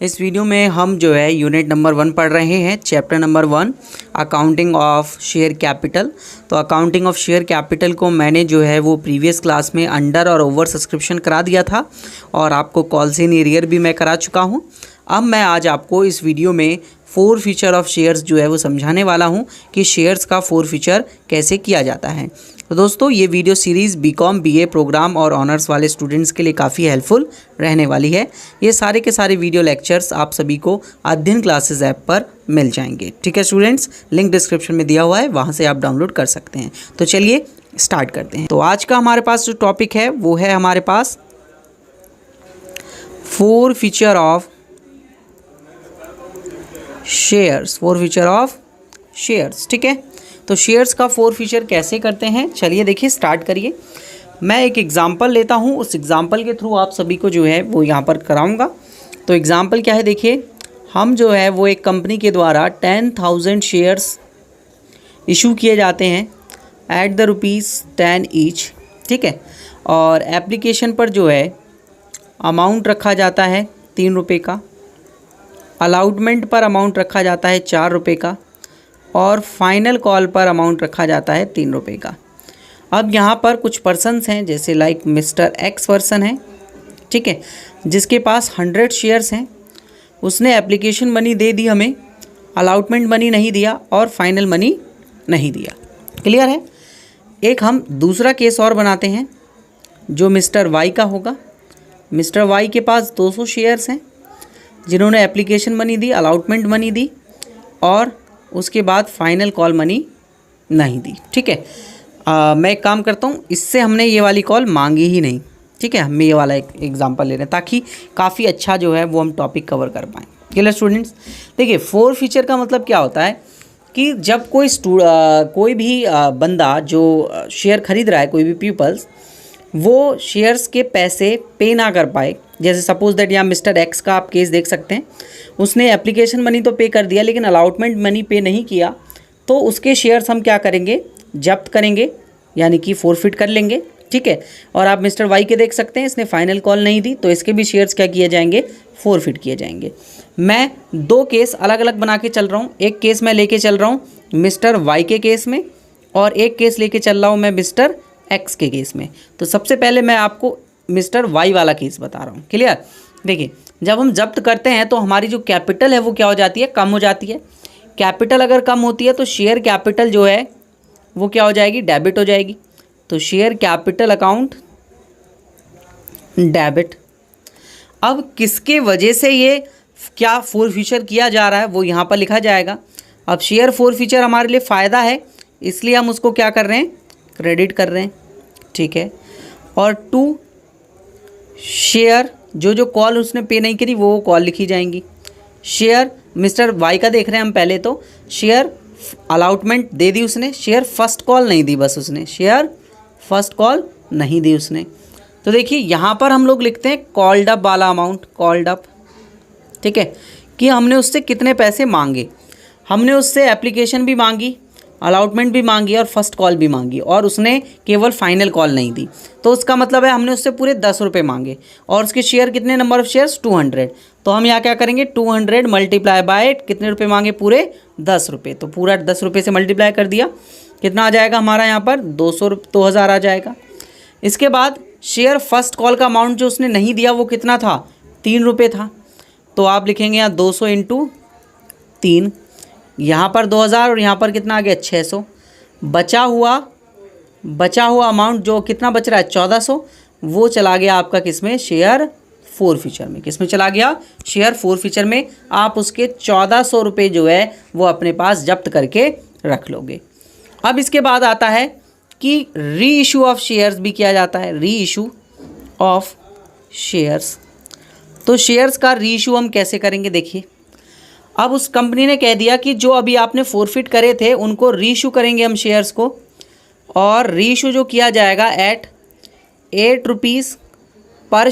इस वीडियो में हम जो है यूनिट नंबर 1 पढ़ रहे हैं, chapter number 1 accounting of share capital. तो अकाउंटिंग ऑफ शेयर कैपिटल को मैंने जो है वो प्रीवियस क्लास में अंडर और ओवर सब्सक्रिप्शन करा दिया था और आपको कॉल्स इन एरियर भी मैं करा चुका हूँ। अब मैं आज आपको इस वीडियो में 4 फीचर ऑफ शेयर्स जो है वो समझाने वाला हूँ कि शेयर्स का 4 फीचर कैसे किया जाता है। तो दोस्तों ये video series BCom BA program और ऑनर्स वाले स्टूडेंट्स के लिए काफ़ी हेल्पफुल रहने वाली है। ये सारे के सारे वीडियो लेक्चर्स आप सभी को अध्ययन क्लासेस ऐप पर मिल जाएंगे। ठीक है स्टूडेंट्स, लिंक डिस्क्रिप्शन में दिया हुआ है, वहाँ से आप डाउनलोड कर सकते हैं। तो चलिए स्टार्ट करते हैं। तो आज का हमारे पास जो टॉपिक है वो है हमारे पास 4 feature of shares, 4 feature of shares. ठीक है, तो शेयर्स का 4 फीचर कैसे करते हैं, चलिए देखिए स्टार्ट करिए। मैं एक एग्जांपल लेता हूं, उस एग्जांपल के थ्रू आप सभी को जो है वो यहां पर कराऊंगा। तो एग्जांपल क्या है, देखिए हम जो है वो एक कंपनी के द्वारा 10,000 शेयर्स इशू किए जाते हैं एट द ₹10 ईच। ठीक है, और एप्लीकेशन पर जो है अमाउंट रखा जाता है ₹3 का, अलाउटमेंट पर अमाउंट रखा जाता है ₹4 का और फाइनल कॉल पर अमाउंट रखा जाता है ₹3 का। अब यहाँ पर कुछ पर्सन्स हैं, जैसे लाइक मिस्टर एक्स पर्सन है, ठीक है, जिसके पास 100 शेयर्स हैं। उसने एप्लीकेशन मनी दे दी हमें, अलाउटमेंट मनी नहीं दिया और फाइनल मनी नहीं दिया। क्लियर है। एक हम दूसरा केस और बनाते हैं जो मिस्टर वाई का होगा। मिस्टर वाई के पास 200 शेयर्स हैं जिन्होंने एप्लीकेशन मनी दी, अलाउटमेंट मनी दी और उसके बाद फाइनल कॉल मनी नहीं दी। ठीक है, मैं एक काम करता हूँ, इससे हमने ये वाली कॉल मांगी ही नहीं। ठीक है, हम ये वाला एक एग्जांपल ले रहे हैं ताकि काफ़ी अच्छा जो है वो हम टॉपिक कवर कर पाएँ। क्लियर स्टूडेंट्स, देखिए 4 फीचर का मतलब क्या होता है कि जब कोई भी बंदा जो शेयर खरीद रहा है, कोई भी पीपल्स, वो शेयर्स के पैसे पे ना कर पाए। जैसे सपोज दैट यहाँ मिस्टर एक्स का आप केस देख सकते हैं, उसने एप्लीकेशन मनी तो पे कर दिया लेकिन अलाउटमेंट मनी पे नहीं किया, तो उसके शेयर्स हम क्या करेंगे, जब्त करेंगे, यानी कि फोरफिट कर लेंगे। ठीक है, और आप मिस्टर वाई के देख सकते हैं, इसने फाइनल कॉल नहीं दी तो इसके भी शेयर्स क्या किए जाएंगे, फोरफिट किए जाएंगे। मैं 2 केस अलग अलग बना के चल रहा हूँ। एक केस मैं लेके चल रहा हूँ मिस्टर वाई के केस में और एक केस लेके चल रहा हूँ मैं मिस्टर एक्स के केस में। तो सबसे पहले मैं आपको मिस्टर वाई वाला केस बता रहा हूँ। क्लियर, देखिए जब हम जब्त करते हैं तो हमारी जो कैपिटल है वो क्या हो जाती है, कम हो जाती है। कैपिटल अगर कम होती है तो शेयर कैपिटल जो है वो क्या हो जाएगी, डेबिट हो जाएगी। तो शेयर कैपिटल अकाउंट डेबिट। अब किसके वजह से ये क्या 4 फीचर किया जा रहा है वो यहाँ पर लिखा जाएगा। अब शेयर 4 फीचर हमारे लिए फ़ायदा है, इसलिए हम उसको क्या कर रहे हैं, क्रेडिट कर रहे हैं। ठीक है, और 2 शेयर जो कॉल उसने पे नहीं करी वो कॉल लिखी जाएंगी। शेयर मिस्टर वाई का देख रहे हैं हम पहले, तो शेयर अलाउटमेंट दे दी उसने, शेयर फर्स्ट कॉल नहीं दी, बस उसने शेयर फर्स्ट कॉल नहीं दी उसने। तो देखिए यहाँ पर हम लोग लिखते हैं कॉल्ड अप वाला अमाउंट, कॉल्ड अप। ठीक है, कि हमने उससे कितने पैसे मांगे। हमने उससे एप्लीकेशन भी मांगी, अलाउटमेंट भी मांगी और फर्स्ट कॉल भी मांगी और उसने केवल फाइनल कॉल नहीं दी। तो उसका मतलब है हमने उससे पूरे ₹10 मांगे और उसके शेयर कितने, नंबर ऑफ शेयर्स 200। तो हम यहाँ क्या करेंगे, 200 मल्टीप्लाई बाय कितने रुपए मांगे, पूरे ₹10। तो पूरा ₹10 से मल्टीप्लाई कर दिया, कितना आ जाएगा हमारा यहाँ पर 2000 आ जाएगा। इसके बाद शेयर फर्स्ट कॉल का अमाउंट जो उसने नहीं दिया वो कितना था, ₹3 था। तो आप लिखेंगे यहाँ 200 × 3, यहाँ पर 2000 और यहाँ पर कितना आ गया 600। बचा हुआ अमाउंट जो कितना बच रहा है 1400, वो चला गया आपका किसमें, शेयर 4 फीचर में। किसमें चला गया, शेयर 4 फीचर में। आप उसके ₹1400 जो है वो अपने पास जब्त करके रख लोगे। अब इसके बाद आता है कि री इशू ऑफ शेयर्स भी किया जाता है, री इशू ऑफ शेयर्स। तो शेयर्स का री इशू हम कैसे करेंगे, देखिए अब उस कंपनी ने कह दिया कि जो अभी आपने फोरफिट करे थे उनको रीइशू करेंगे हम शेयर्स को, और रीइशू जो किया जाएगा एट ₹8 पर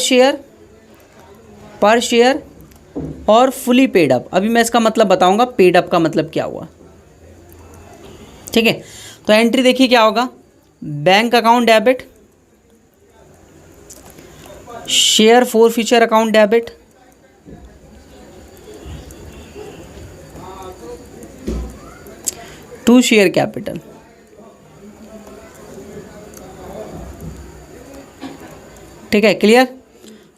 शेयर और फुली पेड अप। अभी मैं इसका मतलब बताऊंगा पेड अप का मतलब क्या हुआ। ठीक है, तो एंट्री देखिए क्या होगा, बैंक अकाउंट डेबिट, शेयर 4 फीचर account debit, to share capital. ठीक है, क्लियर।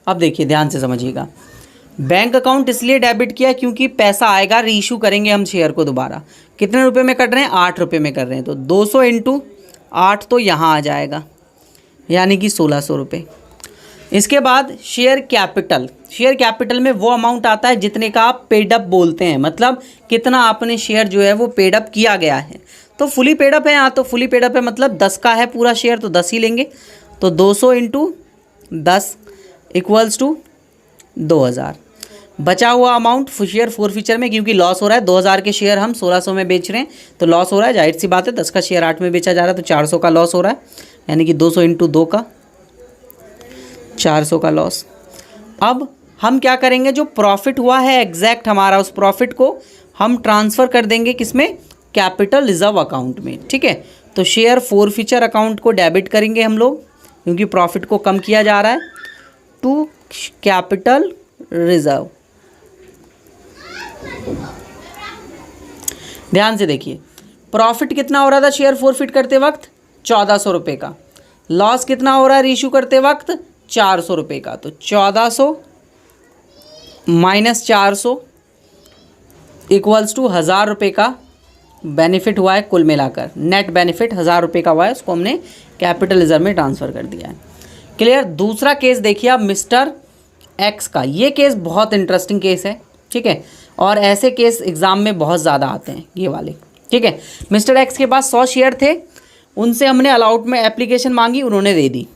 अब देखिए ध्यान से समझिएगा, बैंक अकाउंट इसलिए डेबिट किया क्योंकि पैसा आएगा, रीइशू करेंगे हम शेयर को दोबारा। कितने रुपए में कर रहे हैं? 8 रुपये में कर रहे हैं, तो 200 इंटू 8 तो यहाँ आ जाएगा, यानी कि 1600 रुपये। इसके बाद शेयर कैपिटल, शेयर कैपिटल में वो अमाउंट आता है जितने का आप पेड अप बोलते हैं, मतलब कितना आपने शेयर जो है वो पेड अप किया गया है। तो फुली पेड अप है यहाँ, तो फुली पेड अप है मतलब 10 का है पूरा शेयर, तो 10 ही लेंगे। तो 200 इंटू 10 इक्वल्स टू 2000। बचा हुआ अमाउंट शेयर फोरफीचर में, क्योंकि लॉस हो रहा है, 2000 के शेयर हम 1600 में बेच रहे हैं तो लॉस हो रहा है, जाहिर सी बात है। 10 का शेयर 8 में बेचा जा रहा है तो 400 का लॉस हो रहा है, यानी कि 200 इंटू 2 का 400 का लॉस। अब हम क्या करेंगे, जो प्रॉफिट हुआ है एग्जैक्ट हमारा, उस प्रॉफिट को हम ट्रांसफ़र कर देंगे किसमें? कैपिटल रिजर्व अकाउंट में। ठीक है, तो शेयर फोरफीचर अकाउंट को डेबिट करेंगे हम लोग, क्योंकि प्रॉफिट को कम किया जा रहा है, टू कैपिटल रिजर्व। ध्यान से देखिए, प्रॉफिट कितना हो रहा था शेयर फोरफिट करते वक्त? 1400 रुपये का। लॉस कितना हो रहा है रीइशू करते वक्त? 400 रुपये का। तो 1400 माइनस 400 इक्वल्स टू 1000 रुपये का बेनिफिट हुआ है कुल मिलाकर। नेट बेनिफिट 1000 रुपये का हुआ है, उसको हमने कैपिटल रिजर्व में ट्रांसफ़र कर दिया है। क्लियर। दूसरा केस देखिए आप मिस्टर एक्स का। ये केस बहुत इंटरेस्टिंग केस है, ठीक है, और ऐसे केस एग्ज़ाम में बहुत ज़्यादा आते हैं ये वाले। ठीक है, मिस्टर एक्स के पास 100 शेयर थे, उनसे हमने अलॉटमेंट एप्लीकेशन मांगी, उन्होंने दे दी।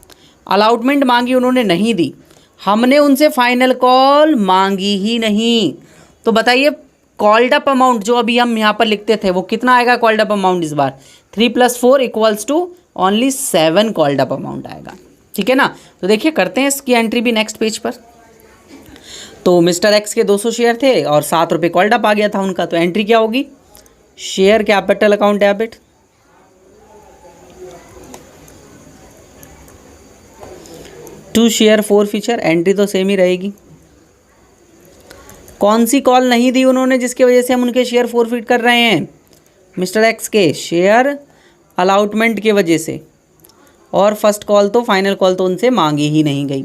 अलॉटमेंट मांगी, उन्होंने नहीं दी। हमने उनसे फाइनल कॉल मांगी ही नहीं। तो बताइए कॉल्ड अप अमाउंट जो अभी हम यहाँ पर लिखते थे वो कितना आएगा कॉल्ड अप अमाउंट इस बार? 3 + 4 equals to only 7 called up amount आएगा। ठीक है ना। तो देखिए करते हैं इसकी एंट्री भी नेक्स्ट पेज पर। तो मिस्टर एक्स के 200 शेयर थे और 7 रुपये कॉल्ड अप आ गया था उनका। तो एंट्री क्या होगी? Share capital account debit, to share forfeiture. Entry तो सेम ही रहेगी। कौन सी कॉल नहीं दी उन्होंने जिसकी वजह से हम उनके शेयर फोरफिट कर रहे हैं? मिस्टर एक्स के शेयर अलॉटमेंट के वजह से। और फर्स्ट कॉल तो फाइनल कॉल तो उनसे मांगी ही नहीं गई।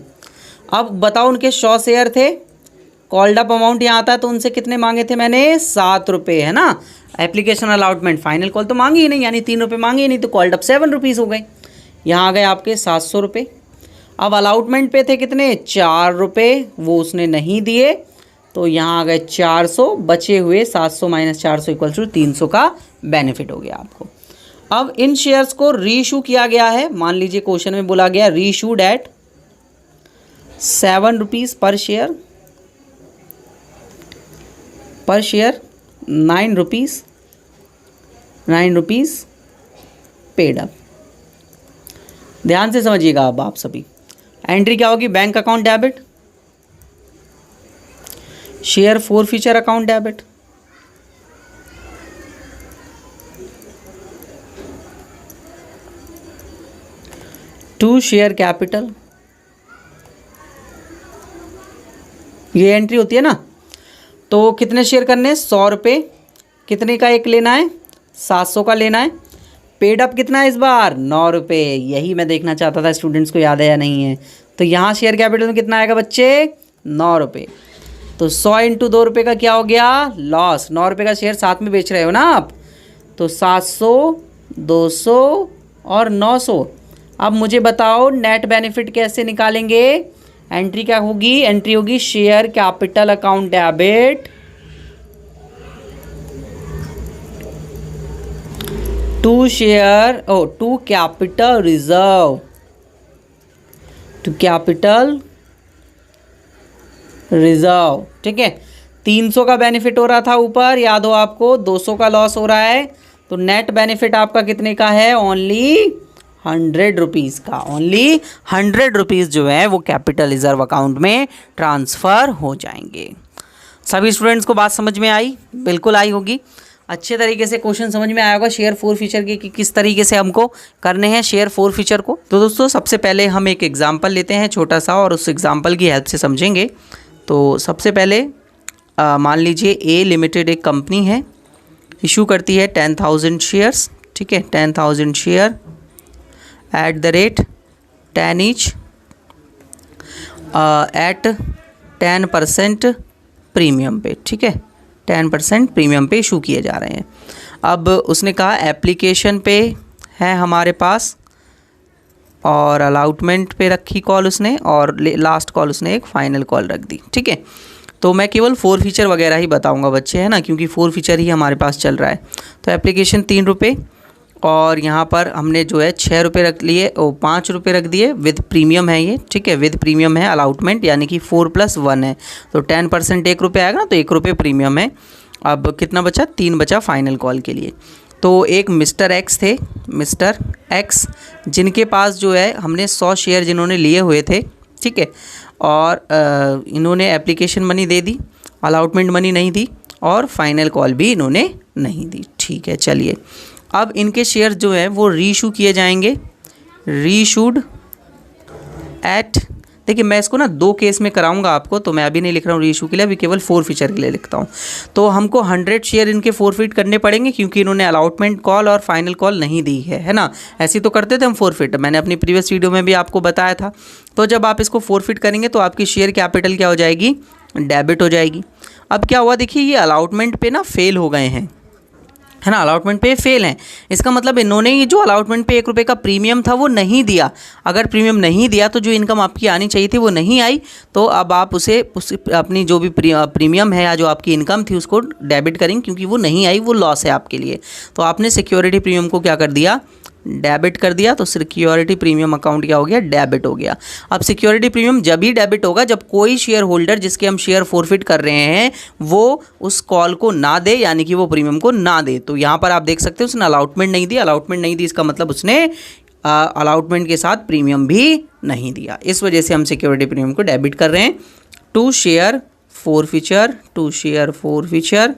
अब बताओ उनके 100 शेयर थे, कॉल्ड अप अमाउंट यहाँ आता है तो उनसे कितने मांगे थे मैंने? 7 रुपये, है ना। एप्लीकेशन अलॉटमेंट, फाइनल कॉल तो मांगी ही नहीं, यानी 3 रुपये मांगे ही नहीं, तो कॉल्ड अप 7 रुपीज़ हो गए। यहाँ आ गए आपके 700 रुपये। अब अलॉटमेंट पे थे कितने? 4 रुपये, वो उसने नहीं दिए, तो यहाँ आ गए 400, बचे हुए 700 माइनस 400 इक्वल टू 300 का बेनिफिट हो गया आपको। अब इन शेयर्स को रीइशू किया गया है। मान लीजिए क्वेश्चन में बोला गया reissued at 7 rupees per share, 9 rupees paid up. ध्यान से समझिएगा अब आप सभी। एंट्री क्या होगी? Bank account debit, share forfeiture account debit, to share capital. ये एंट्री होती है ना। तो कितने शेयर करने हैं? 100 रुपये। कितने का एक लेना है? 700 का लेना है। पेड अप कितना है इस बार? 9 रुपये। यही मैं देखना चाहता था स्टूडेंट्स को याद है या नहीं है। तो यहाँ शेयर कैपिटल में कितना आएगा बच्चे? 9 रुपये। तो 100 इंटू 2 रुपये का क्या हो गया? लॉस। 9 रुपये का शेयर साथ में बेच रहे हो ना आप, तो 700, 200 और 900। अब मुझे बताओ नेट बेनिफिट कैसे निकालेंगे? एंट्री क्या होगी? एंट्री होगी share capital account debit, to capital reserve, to capital reserve. ठीक है, 300 का बेनिफिट हो रहा था ऊपर, याद हो आपको, 200 का लॉस हो रहा है, तो नेट बेनिफिट आपका कितने का है? ओनली 100 रुपीज़ का। ओनली 100 रुपीज़ जो है वो कैपिटल रिजर्व अकाउंट में ट्रांसफ़र हो जाएंगे। सभी स्टूडेंट्स को बात समझ में आई? बिल्कुल आई होगी। अच्छे तरीके से क्वेश्चन समझ में आया होगा शेयर फोरफीचर के कि किस तरीके से हमको करने हैं शेयर फोरफीचर को। तो दोस्तों सबसे पहले हम एक एग्जांपल लेते हैं छोटा सा और उस एग्जांपल की हेल्प से समझेंगे। तो सबसे पहले मान लीजिए ए लिमिटेड एक कंपनी है इशू करती है 10,000 शेयर्स, ठीक है, 10,000 share at the rate 10 each eight 10% premium पे, ठीक है, 10% प्रीमियम पे इशू किए जा रहे हैं। अब उसने कहा एप्लीकेशन पे है हमारे पास और अलाउटमेंट पे रखी कॉल उसने, और लास्ट कॉल उसने एक फाइनल कॉल रख दी, ठीक है। तो मैं केवल 4 फीचर वगैरह ही बताऊंगा बच्चे, है ना, क्योंकि 4 फीचर ही हमारे पास चल रहा है। तो एप्लीकेशन 3 रुपये, और यहाँ पर हमने जो है 6 रुपये रख लिए और 5 रुपये रख दिए, विद प्रीमियम है ये, ठीक है, विद प्रीमियम है अलाउटमेंट, यानी कि 4+1 है, तो 10% 1 रुपये आएगा ना, तो 1 रुपये प्रीमियम है। अब कितना बचा, 3 बचा फाइनल कॉल के लिए। तो एक मिस्टर एक्स थे, मिस्टर एक्स, जिनके पास जो है हमने 100 शेयर जिन्होंने लिए हुए थे, ठीक है, और इन्होंने एप्लीकेशन मनी दे दी, अलाउटमेंट मनी नहीं दी, और फाइनल कॉल भी इन्होंने नहीं दी, ठीक है। चलिए, अब इनके शेयर जो है वो रीइशू किए जाएंगे, रीइशूड एट, देखिए मैं इसको ना 2 केस में कराऊंगा आपको, तो मैं अभी नहीं लिख रहा हूँ रीइशू के लिए, अभी केवल 4 फीचर के लिए लिखता हूँ। तो हमको 100 शेयर इनके फॉरफिट करने पड़ेंगे, क्योंकि इन्होंने अलाउटमेंट कॉल और फाइनल कॉल नहीं दी है ना। ऐसी तो करते थे हम फॉरफिट, मैंने अपनी प्रीवियस वीडियो में भी आपको बताया था। तो जब आप इसको फॉरफिट करेंगे तो आपकी शेयर कैपिटल क्या हो जाएगी, डेबिट हो जाएगी। अब क्या हुआ, देखिए ये अलाउटमेंट पे ना फेल हो गए हैं, है ना, अलाउटमेंट पे फेल हैं। इसका मतलब इन्होंने ये जो अलाउटमेंट पे 1 रुपये का प्रीमियम था वो नहीं दिया। अगर प्रीमियम नहीं दिया तो जो इनकम आपकी आनी चाहिए थी वो नहीं आई, तो अब आप उसे अपनी जो भी प्रीमियम है या जो आपकी इनकम थी उसको डेबिट करेंगे, क्योंकि वो नहीं आई, वो लॉस है आपके लिए। तो आपने सिक्योरिटी प्रीमियम को क्या कर दिया, डेबिट कर दिया। तो सिक्योरिटी प्रीमियम अकाउंट क्या हो गया, डेबिट हो गया। अब सिक्योरिटी प्रीमियम जब ही डेबिट होगा जब कोई शेयर होल्डर जिसके हम शेयर फॉरफिट कर रहे हैं वो उस कॉल को ना दे, यानी कि वो प्रीमियम को ना दे। तो यहाँ पर आप देख सकते हो उसने अलाउटमेंट नहीं दी, अलाउटमेंट नहीं दी इसका मतलब उसने अलाउटमेंट के साथ प्रीमियम भी नहीं दिया। इस वजह से हम सिक्योरिटी प्रीमियम को डेबिट कर रहे हैं। To share forfeiture, to share forfeiture.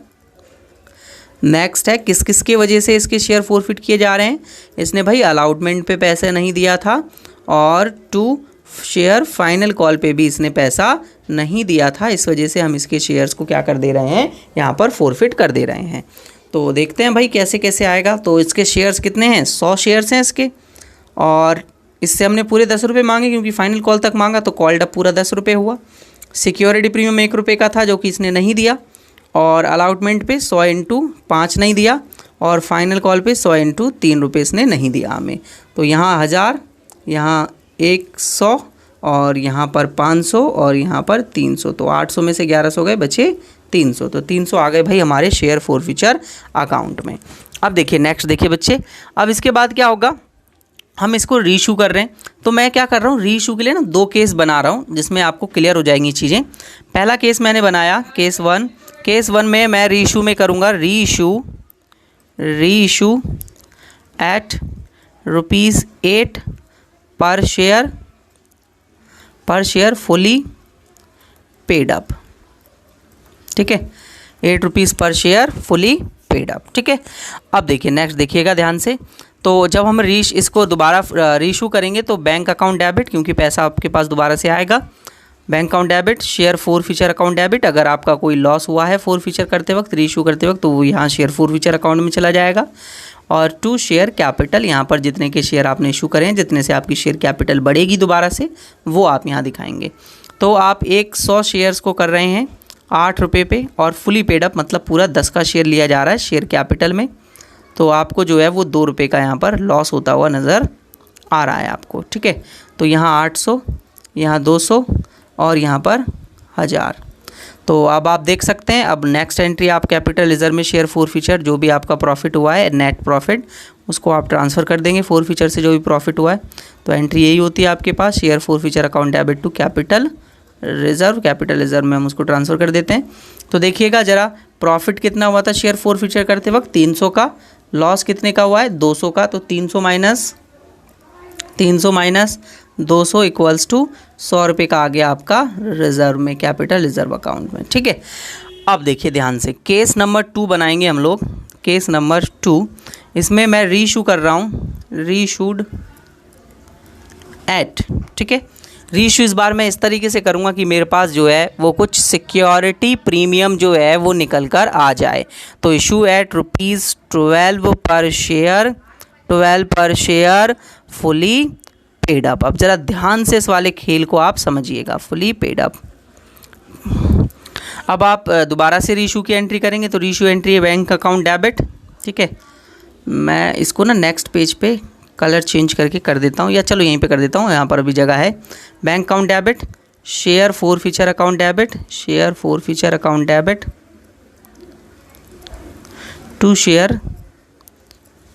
Next है किस किस के वजह से इसके शेयर फॉरफिट किए जा रहे हैं। इसने भाई अलाउटमेंट पे पैसे नहीं दिया था, और टू शेयर फाइनल कॉल पे भी इसने पैसा नहीं दिया था। इस वजह से हम इसके शेयर्स को क्या कर दे रहे हैं, यहाँ पर फॉरफिट कर दे रहे हैं। तो देखते हैं भाई कैसे कैसे आएगा। तो इसके शेयर्स कितने हैं, 100 शेयर्स हैं इसके, और इससे हमने पूरे 10 रुपये मांगे, क्योंकि फाइनल कॉल तक मांगा तो कॉल्ड अप पूरा 10 रुपये हुआ। सिक्योरिटी प्रीमियम 1 रुपये का था जो कि इसने नहीं दिया, और अलाउटमेंट पे 100 × 5 नहीं दिया, और फाइनल कॉल पे 100 × 3 रुपये इसने नहीं दिया हमें। तो यहाँ 1000, यहाँ 100, और यहाँ पर 500, और यहाँ पर 300। तो 800 में से 1100 गए, बचे 300। तो 300 आ गए भाई हमारे शेयर फॉरफिचर अकाउंट में। अब देखिए नेक्स्ट देखिए बच्चे, अब इसके बाद क्या होगा, हम इसको रीइशू कर रहे हैं। तो मैं क्या कर रहा हूँ, रीइशू के लिए ना 2 केस बना रहा हूँ जिसमें आपको क्लियर हो जाएंगी चीज़ें। पहला केस मैंने बनाया केस 1। केस 1 में मैं रीइशू में करूँगा, रीइशू एट ₹8 पर शेयर फुली पेड अप, ठीक है, ₹8 पर शेयर फुली पेड अप, ठीक है। अब देखिए नेक्स्ट देखिएगा ध्यान से। तो जब हम इसको दोबारा रीइशू करेंगे तो बैंक अकाउंट डेबिट, क्योंकि पैसा आपके पास दोबारा से आएगा, bank account debit, share forfeiture account debit. अगर आपका कोई लॉस हुआ है फॉरफिचर करते वक्त, रीइशू करते वक्त, तो वो यहाँ शेयर फॉरफिचर अकाउंट में चला जाएगा। और टू शेयर कैपिटल, यहाँ पर जितने के शेयर आपने इशू करें, जितने से आपकी शेयर कैपिटल बढ़ेगी दोबारा से, वो आप यहाँ दिखाएंगे। तो आप 100 शेयर्स को कर रहे हैं 8 रुपये पे, और फुली पेड अप मतलब पूरा 10 का शेयर लिया जा रहा है शेयर कैपिटल में। तो आपको जो है वो 2 रुपये का यहाँ पर लॉस होता हुआ नज़र आ रहा है आपको, ठीक है। तो यहाँ 800, यहाँ 200, और यहाँ पर 1000। तो अब आप देख सकते हैं। अब नेक्स्ट एंट्री आप कैपिटल रिजर्व में शेयर फॉरफिचर जो भी आपका प्रॉफिट हुआ है, नेट प्रॉफिट, उसको आप ट्रांसफ़र कर देंगे फॉरफिचर से जो भी प्रॉफिट हुआ है। तो एंट्री यही होती है आपके पास, share forfeiture account debit to capital reserve. Capital reserve में हम उसको ट्रांसफ़र कर देते हैं। तो देखिएगा ज़रा, प्रॉफिट कितना हुआ था शेयर फॉरफिचर करते वक्त, 300 का। लॉस कितने का हुआ है, 200 का। तो 300 माइनस 200 इक्वल्स टू 100 रुपये का आ गया आपका रिजर्व में, कैपिटल रिजर्व अकाउंट में, ठीक है। अब देखिए ध्यान से, केस नंबर 2 बनाएंगे हम लोग। केस नंबर 2, इसमें मैं रीइशू कर रहा हूँ, रीइशूड एट, ठीक है, रीइशू इस बार मैं इस तरीके से करूँगा कि मेरे पास जो है वो कुछ सिक्योरिटी प्रीमियम जो है वो निकल कर आ जाए। तो इशू एट ₹12 पर शेयर, 12 पर शेयर, फुली पेड अप। अब ज़रा ध्यान से इस वाले खेल को आप समझिएगा, फुली पेड अप। अब आप दोबारा से रीइशू की एंट्री करेंगे तो रीइशू एंट्री है बैंक अकाउंट डेबिट, ठीक है। मैं इसको ना नेक्स्ट पेज पे कलर चेंज करके कर देता हूँ, या चलो यहीं पे कर देता हूँ, यहाँ पर अभी जगह है। Bank account debit, share forfeiture account debit, share forfeiture account debit to share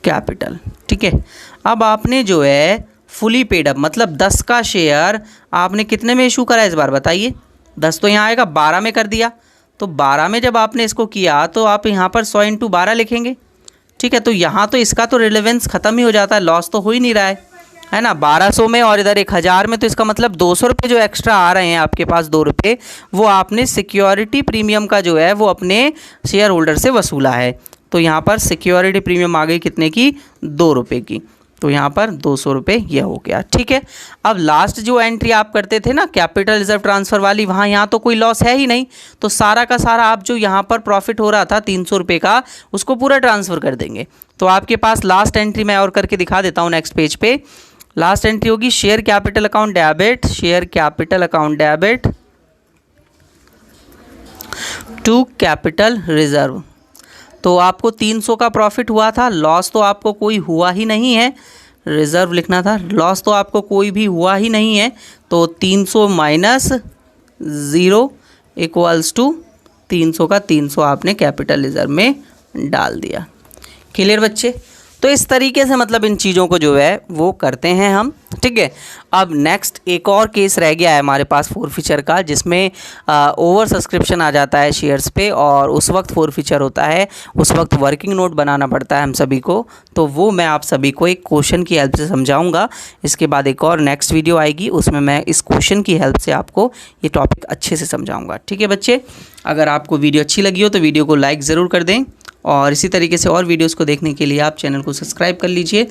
capital, ठीक है। अब आपने जो है फुली पेड अप मतलब 10 का शेयर आपने कितने में इशू करा इस बार बताइए? 10 तो यहाँ आएगा, 12 में कर दिया। तो 12 में जब आपने इसको किया तो आप यहाँ पर 100 × 12 लिखेंगे, ठीक है। तो यहाँ तो इसका तो रिलेवेंस ख़त्म ही हो जाता है, लॉस तो हो ही नहीं रहा है ना। 1200 में और इधर 1000 में, तो इसका मतलब 200 रुपये जो एक्स्ट्रा आ रहे हैं आपके पास, 2 रुपये, वो आपने सिक्योरिटी प्रीमियम का जो है वो अपने शेयर होल्डर से वसूला है। तो यहाँ पर सिक्योरिटी प्रीमियम आ गई कितने की? 2 रुपये की। तो यहाँ पर 200 रुपये यह हो गया, ठीक है। अब लास्ट जो एंट्री आप करते थे ना कैपिटल रिजर्व ट्रांसफ़र वाली, वहाँ यहाँ तो कोई लॉस है ही नहीं, तो सारा का सारा आप जो यहाँ पर प्रॉफिट हो रहा था 300 रुपये का, उसको पूरा ट्रांसफ़र कर देंगे। तो आपके पास लास्ट एंट्री मैं और करके दिखा देता हूँ नेक्स्ट पेज पे। लास्ट एंट्री होगी share capital account debit, share capital account debit to capital reserve. तो आपको 300 का प्रॉफिट हुआ था, लॉस तो आपको कोई हुआ ही नहीं है, रिज़र्व लिखना था, लॉस तो आपको कोई भी हुआ ही नहीं है। तो 300 माइनस 0 इक्वल्स टू 300 का 300 आपने कैपिटल रिजर्व में डाल दिया। क्लियर बच्चे? तो इस तरीके से मतलब इन चीज़ों को जो है वो करते हैं हम, ठीक है। अब नेक्स्ट एक और केस रह गया है हमारे पास फोरफीचर का, जिसमें ओवर सब्सक्रिप्शन आ जाता है शेयर्स पे, और उस वक्त फोरफीचर होता है, उस वक्त वर्किंग नोट बनाना पड़ता है हम सभी को। तो वो मैं आप सभी को एक क्वेश्चन की हेल्प से समझाऊंगा। इसके बाद एक और नेक्स्ट वीडियो आएगी, उसमें मैं इस क्वेश्चन की हेल्प से आपको ये टॉपिक अच्छे से समझाऊँगा, ठीक है बच्चे। अगर आपको वीडियो अच्छी लगी हो तो वीडियो को लाइक ज़रूर कर दें, और इसी तरीके से और वीडियोस को देखने के लिए आप चैनल को सब्सक्राइब कर लीजिए।